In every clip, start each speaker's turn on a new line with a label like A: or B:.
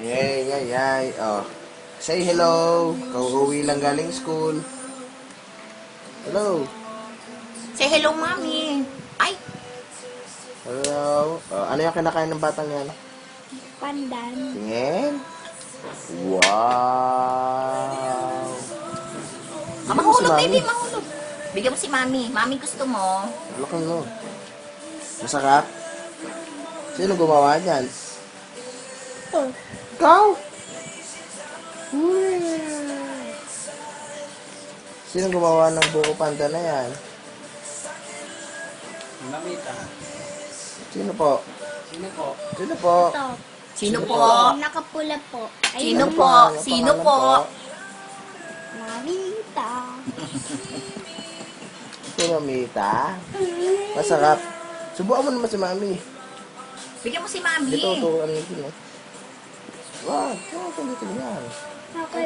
A: Ay. Oh. Say hello. Kauuwi lang galing school. Hello.
B: Say hello, Mommy. Ay,
A: Hello. Oh, ano yung kinakain ng batang yan?
C: Pandan.
A: Tingin. Wow. Bigyan mo si
B: mahulog, baby,
A: Mami.
B: mahulog. Bigyan mo si Mami. Mami, gusto mo?
A: Laki mo. Masarap? Sino gumawa niyan?
C: Oh,
A: Ikaw? Uy. Sino gumawa ng buko panda na yan?
D: Mamita.
A: Sino po?
D: Sino po?
A: Sino po?
C: ito.
B: Sino po?
C: Nakapula po.
B: Sino
A: Ano
B: po?
A: Ano
B: Sino
A: pangalan
B: po?
C: Marita.
A: Si Mamita. Masarap. Subukan mo naman si Mami.
B: Bigyan mo si Mami.
A: Dito, turuan mo din. Wag, dito yan.
C: Okay.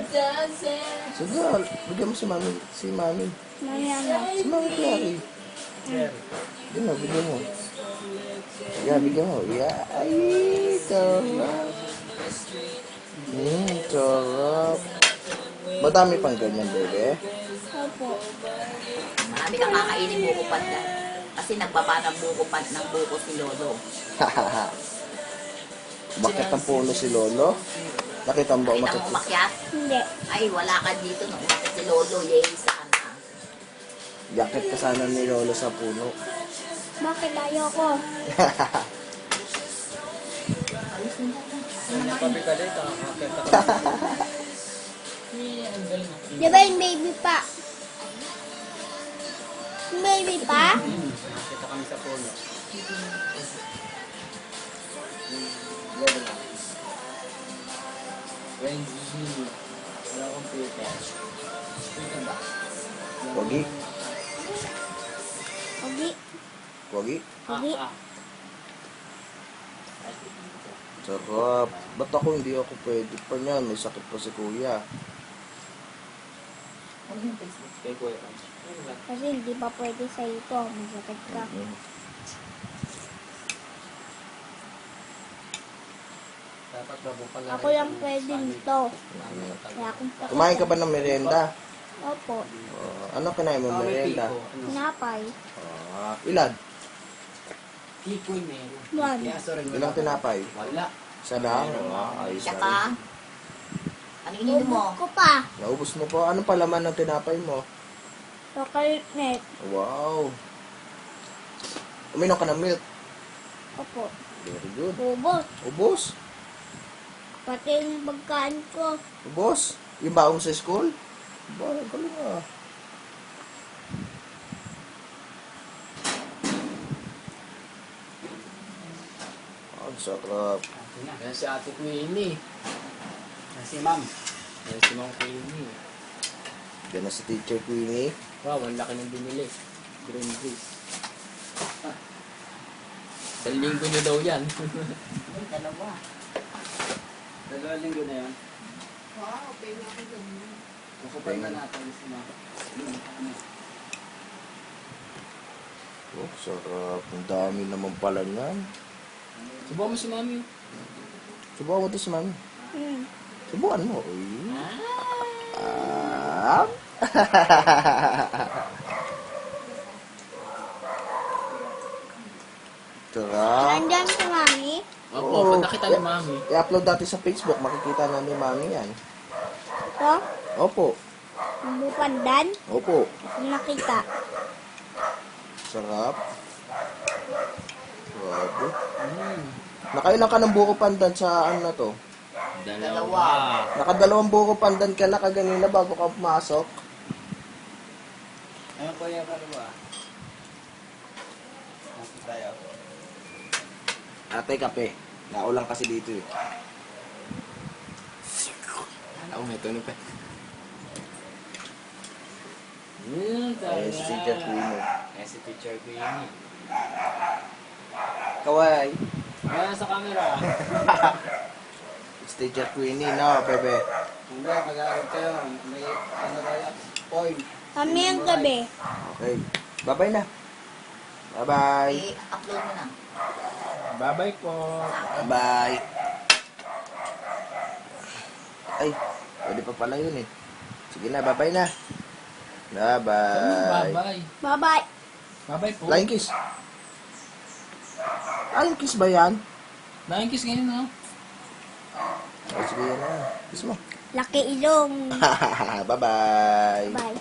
A: Sige, bigyan mo si Mami. Si Mami.
C: Mayroon.
A: Si Mami Clary. Bigyan mo, bigyan mo. Yeah, bigyan mo. Yeah. Ay, sarap. Sarap. Madami pang ganyan, bebe.
C: Opo.
B: Marami kang kakainin buko panda. Kasi nagbaba ng buko panda ng buko si Lolo.
A: Bakit ang puno si Lolo? Nakita mo ba
B: Nakita mo
A: umakyat?
B: umakyat?
C: Hindi.
B: Ay, wala ka dito nung umakyat si Lolo. Yay, sana.
A: Yakit ka sana ni Lolo sa puno.
C: Bakit ayoko?
D: Sino pa ka dito? Kakakita ka. Ang galing.
C: Di ba yung baby pa? Yung baby pa?
D: Nakakita kami sa puno. Wendy. Wala akong filter. Filter ba?
A: Wagi.
C: Ogi.
A: Wagi.
C: Ogi.
A: Sarap. Ba't ako hindi ako pwede pa niyan? May sakit pa si kuya.
D: Kay Kuya.
C: Kasi hindi pa pwede sa ito. Masakit ka.
D: Dapat bago pala.
C: Ako lang pwede nito. Kaya akong sakit.
A: Kumain ka ba ng merienda?
C: Opo.
A: Ano kinain mo merienda?
C: Tinapay.
A: Ilan?
D: Tikoy meron.
C: One.
D: Kaya sorry.
A: Ilang tinapay?
D: Wala.
A: Isa lang? Ayos na rin.
B: Tsaka, ano ininom mo?
C: Ubus ko pa.
A: Naubos mo po. Anong palaman ng tinapay mo?
C: Chocolate net.
A: Wow. Uminom ka ng milk.
C: Opo.
A: Very good.
C: Ubus.
A: Ubos.
C: Pati yung pagkain ko.
A: Ubos. Yung baong sa school? Ba, galing ah. Ang sarap.
D: Yan si Ate Queenie. Yan si Ma'am. Yan si Ma'am Queenie.
A: Yan na si Teacher Queenie.
D: Wow, ang laki ng binili. Green juice. Sa linggo nyo daw yan.
B: Ay, dalawa.
D: Dalawang linggo na yan.
B: Wow, pwede ako ganyan.
D: Nakupay na natin si Ma'am.
A: Oh, sarap. Ang dami naman pala niyan.
D: Subukan mo si Mami.
A: Subukan mo to si Mami. Subukan mo. Uy. Sarap.
C: Nandyan si Mami.
D: Opo, pag nakita ni Mami.
A: I-upload natin sa Facebook. Makikita na ni Mami yan.
C: Ito.
A: Opo.
C: Yung bupandan.
A: Opo.
C: Yung nakita.
A: Sarap. Grabe. Nakailan ka ng buko pandan sa ano na to?
B: Dalawa.
A: Nakadalawang buko pandan ka na kaganina bago ka pumasok.
D: Ano po yung kalwa? Nakita tayo.
A: Ate, kape. Naulang kasi dito eh.
D: Alam mo, ito na pa.
A: Eh, si Teacher Queenie.
D: Si Teacher Queenie.
A: Kaway.
D: Ayan sa camera.
A: Si Teacher Queenie, no, bebe.
D: Hindi, mag-aaral kayo. May ano tayo? Point.
C: Kami ang gabi.
A: Okay. Bye-bye na. Bye-bye.
B: I-upload mo na.
D: Bye-bye po.
A: Bye. Ay, pwede pa pala yun eh. Sige na, bye-bye na. Bye-bye.
D: Bye-bye.
C: Bye-bye.
D: Bye-bye po.
A: Flying kiss. Flying kiss ba yan?
D: Flying kiss ngayon, no?
A: Oh, sige yan na. Kiss mo.
C: Laki ilong.
A: Bye-bye.
C: Bye.